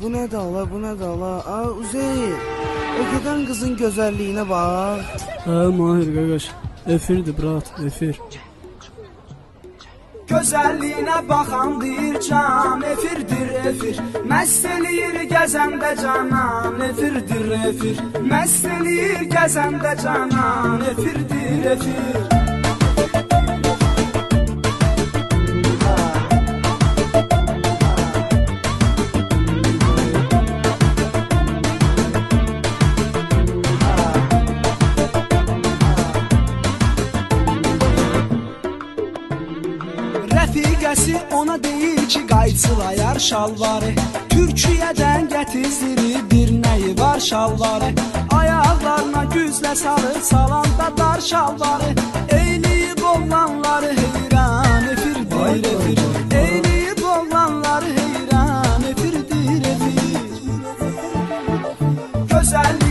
bu nə də ala, bu nə də ala. Uzeyr, o gedən qızın gözəlliyinə bax. Mahir qardaş, efirdir brat, efir. Gözəlliyinə baxan deyir can, efirdir efir. Məst eləyir gəzəndə canan, efirdir efir. Məst eləyir gəzəndə canan, efirdir efir. Rəfiqəsi ona deyir ki, qayçılayar şalvarı. Türkiyədən gətizdirir bir nəyi var şalvarı. Ayaqlarına güzlə salır, salanda dar şalvarı. Eyləyib oğlanları heyran, efirdir efir. Eyləyib oğlanları heyran, efirdir efir. Gözəllik